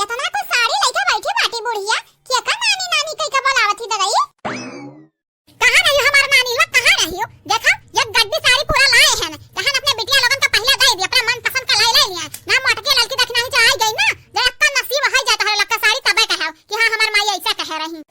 या तना को साड़ी लेके बैठी बाटी बुढ़िया के का नानी नानी कई का बोलावत ही दगई। कहां रही हमार नानी लोग, कहां रही हो? देखा ये गद्दी साड़ी पूरा लाए हैं कहां अपने बिटिया लोगन का पहला दे दी, अपना मन पसंद का ले लिया ना। मोटके लड़की देखना ही चाहिए गई ना, जब का नसीब है जाता है लड़का साड़ी तबे कहे कि हां हमार माई ऐसा कह रही।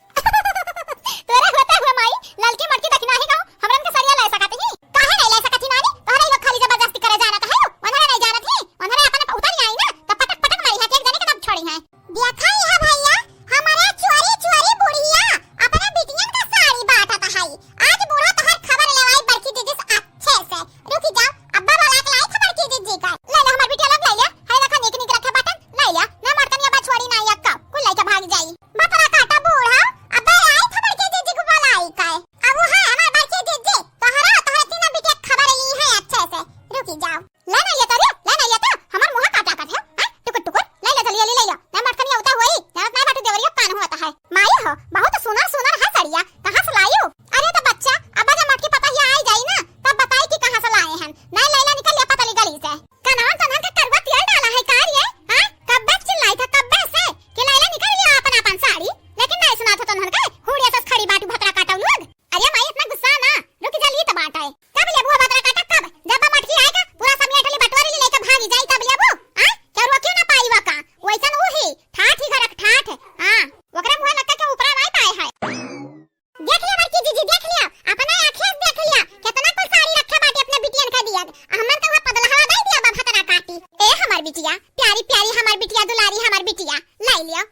तोरे होता हुआ माई लड़की मटकी देखना ही कहूं हमरन के सरिया ले सकत ही, काहे नहीं ले सकत ही नानी? तोहरे लोग खाली जबरदस्ती करे जानत है, उन्हें नहीं जानत ही, उन्हें अपन उतर आई ना तब पटक पटक मारी है, एक जने के तब छोड़ी है। देखा ही है भैया हमारे चोरी चोरी बुढ़िया अपने बिटियन का साड़ी बांटत है। आज बूढ़ा तोहर खबर लेवाई बड़की दीदी से अच्छे से। रुकी जाओ अब्बा बोला के लाई खबर की दीदी का ले ले हमार बिटिया लोग ले ले है लखा निक निक रखे बटन ले ले ना मरतन या छोड़ी ना यक्का कुल लेके भाग जाई। बतरा काटा बूढ़ा अब्बा आई खबर की दीदी को बोलाई का अब वो है हमार बड़की दीदी तोहरा तीनों बिटिया खबर ली है अच्छे से। रुकी जाओ ले ना ये तो हमार मुंह काटा का है टुकुर टुकुर ले ले जल्दी ले लो ना मरतन या उता हुई ना ना बाटू देवरिया कान होता है। माई हो बहुत सुनर सुनर है सड़िया कहां से लाई हो? अरे तो बच्चा अब्बा जब मटकी पता ही आई जाई ना तब बताई कि कहां से लाए हैं। ना लैला निकल लिया पतली गली से कनान तनन के करवा तेल डाला है कार ये हां कब बे चिल्लाई था कब से कि लैला निकल लिया अपन साड़ी, लेकिन नहीं सुना था तनन के हुड़िया से खड़ी बाटू भतरा काटा लोग। अरे माई इतना गुस्सा ना रुक जल्दी तो बाटा है कब ले बुआ भतरा काटा कब जब मटकी आएगा पूरा सब लेटली बटवारी लेके भागी जाई तब ले वो हां क्या रो क्यों ना पाई वका वैसन वो ही ठाठ ही घरक ठाठ हां ओकरा मुंह लटका के ऊपर नहीं पाए है। देख लिया बड़की जीजी देख लिया अपना आंखें देख लिया कितना को साड़ी रखे बाटे अपने बिटियन का दिया हमन तो पदलहवा दे दिया बा भतरा काटी। ए हमार बिटिया प्यारी प्यारी हमार बिटिया दुलारी हमार बिटिया ले लिया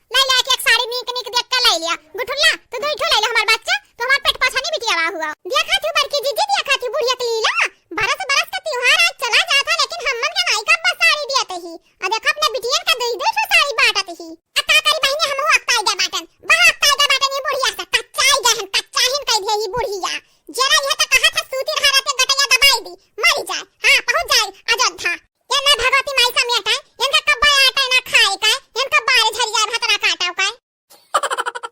एक साड़ी नीक नीक देख के ले लिया। गुठुल्ला तो दो ठो ले ले हमार बच्चा तो हमार पेट पाछा नहीं बिटिया हुआ देखा थी बड़की जीजी देखा थी बुढ़िया के लीला बरस का त्योहार आज चला जाता लेकिन हमन का नाई का साड़ी दिया ही और देखा अपने बिटियन का दे दे साड़ी बांटत ही अता करी बहने हम हुआ अक्ताई दे बाटन बहा अक्ताई दे बाटन ये बुढ़िया से कच्चा ही कह दे ये बुढ़िया जरा यह तो कहा था सूती धाराते गटैया दबाई दी मर जाए हां पहुंच जाए अयोध्या ये ना भगवती माई समेत है इनका कब्बा आटा ना खाए का इनका बारे झरिया भतरा काटाओ का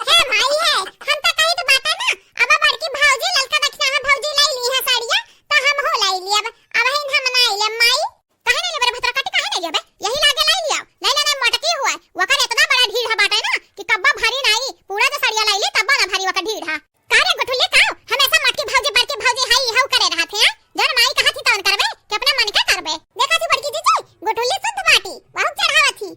है माई है हम तो कही तो बात है ना अब बड़की भौजी ललका दक्षिणा है भौजी ले ली है साड़िया तो हम हो लाई लिया अब हम ना ले माई कहे नहीं ले भतरा काटे कहे नहीं बे यही लागे ले लिया ले लेना मटकी हुआ वकर इतना बड़ा ढीढ़ है बाटा ना कि कब्बा भारी नहीं पूरा तो साड़िया ले ली तब ना भारी वकर ढीढ़ है कारे गुठुल्ले का हमेशा मटकी भौजी बड़की भौजी हाई हाउ करे रहत है जन माई कहा थी तवन करबे कि अपना मन का करबे। देखा थी बड़की जीजी गुठुल्ली शुद्ध माटी बहुत चढ़ावा थी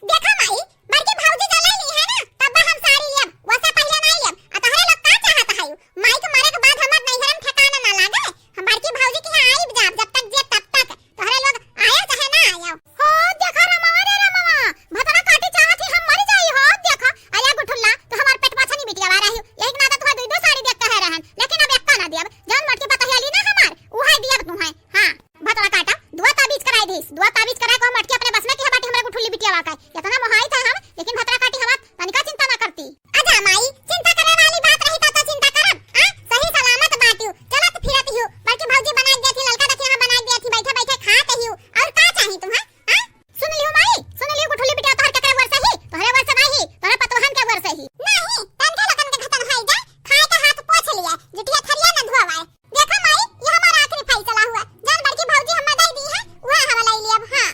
देखा माई बड़की भौजी जो ले ली है ना तब हम साड़ी लियब वैसा पहले नहीं लियब आ तोहरे लोग का चाहत है माई के मरे के बाद हमर नैहरम ठिकाना ना लागे हम बड़की भौजी के यहाँ आइब जाब जब तक जे तब तक तोहरे लोग आया चाहे ना आया हो। देखा रमावा रे रमावा भतरा काटी चाहत ही हम मर जाई हो। देखा आया गुठुल्ला तो हमार पेट पाछा नहीं बिटिया रही एक ना तो तोहर दो साड़ी देख कह रहन लेकिन अब एक का ना दियब जौन मटकी पता हेली ना हमार उहाई दियब तू है हां भतरा काटा दुआ ताबीज कराई दिस दुआ ताबीज करा को मटकी अपने बस में के बाटी हमरा गुठुल्ली बिटिया वाका इतना मोहाई था हम लेकिन भतरा काटी हवा तनिका चिंता ना करती। आजा माई चिंता करे वाली बात रही तो चिंता करब हां सही सलामत बाटियो चलत फिरत हियो बड़की भौजी बनाई देती ललका दखी हम बनाई देती बैठे बैठे खात हियो और का चाहि तुम हां सुन लियो माई सुन लियो गुठुल्ली बिटिया तोहर के वर्ष ही तोहरे वर्ष नहीं तोहरे पतोहन के वर्ष ही नहीं तन के लगन के खतन हाई जा खाए के हाथ पोंछ लिया जिटिया थरिया न धोवाए। देखा माई ये हमारा आखिरी फैसला हुआ जन बड़की भौजी हम दे दी है वह हम ले लिया हां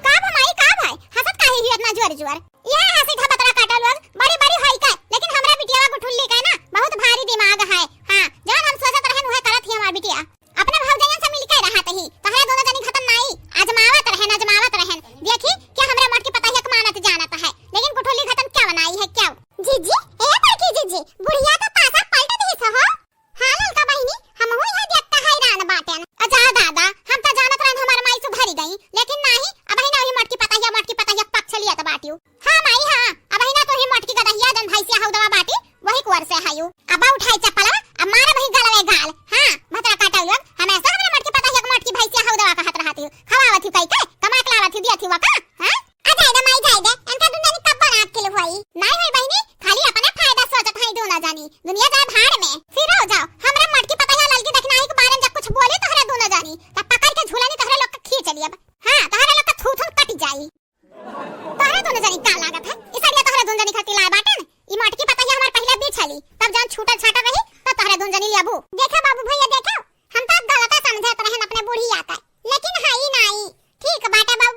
का भाई हसत काहे ही इतना जोर जोर यह हंसी था बतरा काटा लोग बड़ी बड़ी होई का लेकिन हमरा बिटिया गुठुल्ली का ना बहुत भारी दिमाग है हां जन हम सोचत रहन वह करत ही हमार बिटिया अपने भौजयन से मिलके रहत ही तहरे दोनों जनी खत्म नहीं आजमावत रहन देखी क्या हमरा मटकी पता है मानत जानत है लेकिन गुठुल्ली खत्म क्या बनाई है क्या जीजी ए बड़की जीजी बुढ़िया तो पासा पलट दी हो हां ललका बहिनी हम हो यह देखता हैरान बाटेन अजा दादा हम तो जानत रहन हमार माई सुधरी गई लेकिन नहीं अब ही ना मटकी पता है पक्ष लिया तो बाटियो हां माई हां अब ही ना तो ही मटकी का दहिया दन भैंसिया हौ दवा बाटी वही कुवर से हायो अब उठाई चप्पलवा अब मारे वही गलवे गाल हां भतरा काटा लोग हमेशा हमरा मटकी पता है मटकी भैंसिया हौ दवा कहत रहती खवावत ही कई के कमा के लावत ही दिया थी वका हां आ जाए दे माई जाए दे इनका दुनिया में कब बना के होई नहीं होई बहिनी खाली अपना फायदा सोचत है दो ना जानी दुनिया जाए भाड़ में फिर हो जाओ हमरा मटकी पता है ललकी देखना ही के बारे में जब कुछ बोले तो हरा दो ना जानी तब पकड़ के झूलानी तोहरे लोग का खींच लिया हां तोहरे लोग का थूथन कट जाई तोहरे दोनों जानी का लागत है इस अड़िया तोहरे दोनों जानी खातिर ला बाटन ई मटकी पता है हमार पहले बिछली तब जान छूटा छाटा रही तो तोहरे दोनों जानी लियाबू। देखा बाबू भैया देखा हम तो गलत समझत रहन अपने बूढ़ी आता लेकिन हाई नहीं ठीक बाटे